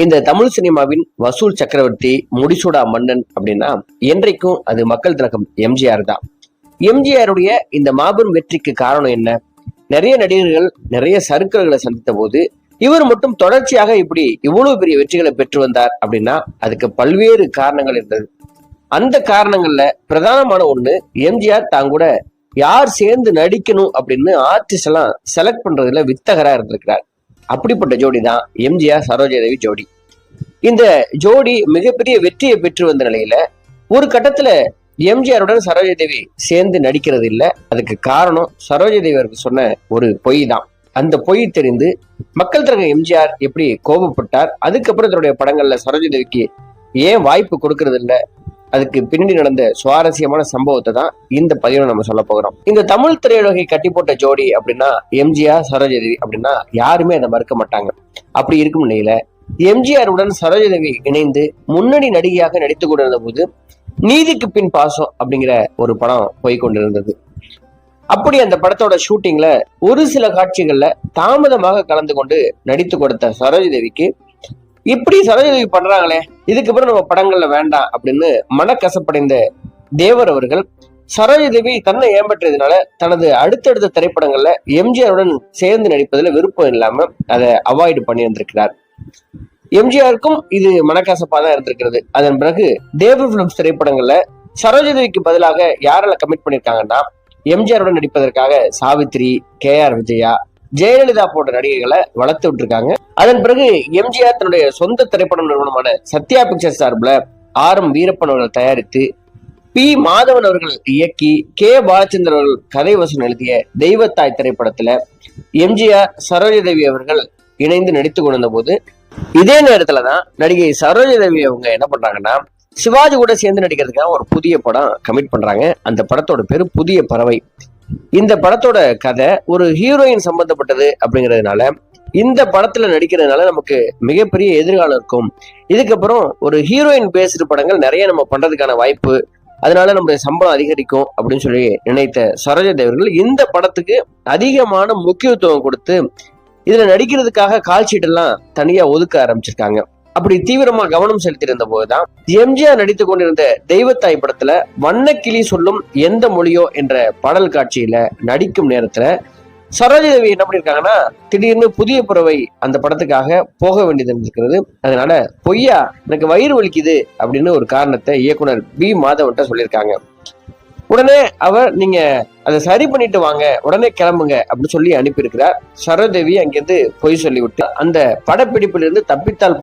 இந்த தமிழ் சினிமாவின் வசூல் சக்கரவர்த்தி, முடிசூடா மன்னன் அப்படின்னா என்றைக்கும் அது மக்கள் திலகம் எம்ஜிஆர் தான். எம்ஜிஆருடைய இந்த மாபெரும் வெற்றிக்கு காரணம் என்ன? நிறைய நடிகர்கள் நிறைய சறுக்கல்களை சந்தித்த போது இவர் மட்டும் தொடர்ச்சியாக இப்படி இவ்வளவு பெரிய வெற்றிகளை பெற்று வந்தார் அப்படின்னா அதுக்கு பல்வேறு காரணங்கள் இருந்தது. அந்த காரணங்கள்ல பிரதானமான ஒண்ணு, எம்ஜிஆர் தாங்கூட யார் சேர்ந்து நடிக்கணும் அப்படின்னு ஆர்டிஸ்ட் எல்லாம் செலக்ட் பண்றதுல வித்தகரா இருந்திருக்கிறார். அப்படிப்பட்ட ஜோடி தான் எம்ஜிஆர் சரோஜாதேவி ஜோடி. இந்த ஜோடி மிகப்பெரிய வெற்றியை பெற்று வந்த நிலையில ஒரு கட்டத்துல எம்ஜிஆருடன் சரோஜாதேவி சேர்ந்து நடிக்கிறது இல்ல. அதுக்கு காரணம் சரோஜாதேவி அவருக்கு சொன்ன ஒரு பொய் தான். அந்த பொய் தெரிந்து மக்கள் திலகம் எம்ஜிஆர் எப்படி கோபப்பட்டார், அதுக்கப்புறம் தன்னுடைய படங்கள்ல சரோஜாதேவிக்கு ஏன் வாய்ப்பு கொடுக்கறது இல்ல, அதுக்கு பின்னாடி நடந்த சுவாரஸ்யமான சம்பவத்தை தான் இந்த பதிவுல நம்ம சொல்ல போகிறோம். இந்த தமிழ் திரையுலகை கட்டி போட்ட ஜோடி அப்படின்னா எம்ஜிஆர் சரோஜாதேவி அப்படின்னா யாருமே அதை மறுக்க மாட்டாங்க. அப்படி இருக்கும் நிலையில எம்ஜிஆருடன் சரோஜாதேவி இணைந்து முன்னணி நடிகையாக நடித்து கொண்டிருந்த போது நீதிக்கு பின் பாசம் அப்படிங்கிற ஒரு படம் போய்கொண்டிருந்தது. அப்படி அந்த படத்தோட ஷூட்டிங்ல ஒரு சில காட்சிகள்ல தாமதமாக கலந்து கொண்டு நடித்து கொடுத்த சரோஜாதேவிக்கு இப்படி சரோஜாதேவி பண்றாங்களே, இதுக்கப்புறம் நம்ம படங்கள்ல வேண்டாம் அப்படின்னு மனக்கசப்படைந்த தேவர் அவர்கள் சரோஜாதேவி தன்னை ஏமாற்றியதுனால தனது அடுத்தடுத்த திரைப்படங்கள்ல எம்ஜிஆருடன் சேர்ந்து நடிப்பதுல விருப்பம் இல்லாம அதை அவாய்டு பண்ணி வந்திருக்கிறார். எம்ஜிஆருக்கும் இது மனக்கசப்பா தான் இருந்திருக்கிறது. அதன் பிறகு தேவர் பிலிம்ஸ் திரைப்படங்கள்ல சரோஜாதேவிக்கு பதிலாக யாரெல்லாம் கமிட் பண்ணிருக்காங்கன்னா, எம்ஜிஆருடன் நடிப்பதற்காக சாவித்ரி, KR விஜயா, ஜெயலலிதா போன்ற நடிகைகளை வளர்த்து விட்டுருக்காங்க. அதன் பிறகு எம்ஜிஆர் தன்னுடைய சொந்த திரைப்படம் நிறுவனமான சத்யா பிக்சர்ஸ் சார்பில் RM வீரப்பன் அவர்கள் தயாரித்து P மாதவன் அவர்கள் இயக்கி K பாலச்சந்திரன் அவர்கள் கதை வசனம் எழுதிய தெய்வத்தாய் திரைப்படத்துல எம்ஜிஆர் சரோஜாதேவி அவர்கள் இணைந்து நடித்து கொண்டிருந்த போது இதே நேரத்துலதான் நடிகை சரோஜாதேவி அவங்க என்ன பண்றாங்கன்னா சிவாஜி கூட சேர்ந்து நடிக்கிறதுக்காக ஒரு புதிய படம் கமிட் பண்றாங்க. அந்த படத்தோட பேரு புதிய பறவை. இந்த படத்தோட கதை ஒரு ஹீரோயின் சம்பந்தப்பட்டது அப்படிங்கிறதுனால இந்த படத்துல நடிக்கிறதுனால நமக்கு மிகப்பெரிய எதிர்காலம் இருக்கும். இதுக்கப்புறம் ஒரு ஹீரோயின் பேஸ்டு படங்கள் நிறைய நம்ம பண்றதுக்கான வாய்ப்பு, அதனால நம்மளுடைய சம்பளம் அதிகரிக்கும் அப்படின்னு சொல்லி நினைத்த சரோஜாதேவி அவர்கள் இந்த படத்துக்கு அதிகமான முக்கியத்துவம் கொடுத்து இதுல நடிக்கிறதுக்காக கால் ஷீட் எல்லாம் தனியா ஒதுக்க ஆரம்பிச்சிருக்காங்க. அப்படி தீவிரமா கவனம் செலுத்தியிருந்த போதுதான் எம்ஜிஆர் நடித்து கொண்டிருந்த தெய்வத்தாய் படத்துல வண்ணக்கிளி சொல்லும் எந்த மொழியோ என்ற பாடல் காட்சியில நடிக்கும் நேரத்துல சரோஜாதேவி என்ன பண்ணிருக்காங்கன்னா திடீர்னு புதிய பறவை அந்த படத்துக்காக போக வேண்டியது இருந்திருக்கிறது. அதனால பொய்யா எனக்கு வயிறு வலிக்குது அப்படின்னு ஒரு காரணத்தை இயக்குனர் B மாதவன்ட்ட சொல்லியிருக்காங்க. உடனே அவர் நீங்க அதை சரி பண்ணிட்டு வாங்க, உடனே கிளம்புங்க அப்படின்னு சொல்லி அனுப்பியிருக்கிறார். சரோஜாதேவி அங்கிருந்து பொய் சொல்லிவிட்டு அந்த படப்பிடிப்பிலிருந்து தப்பித்தால்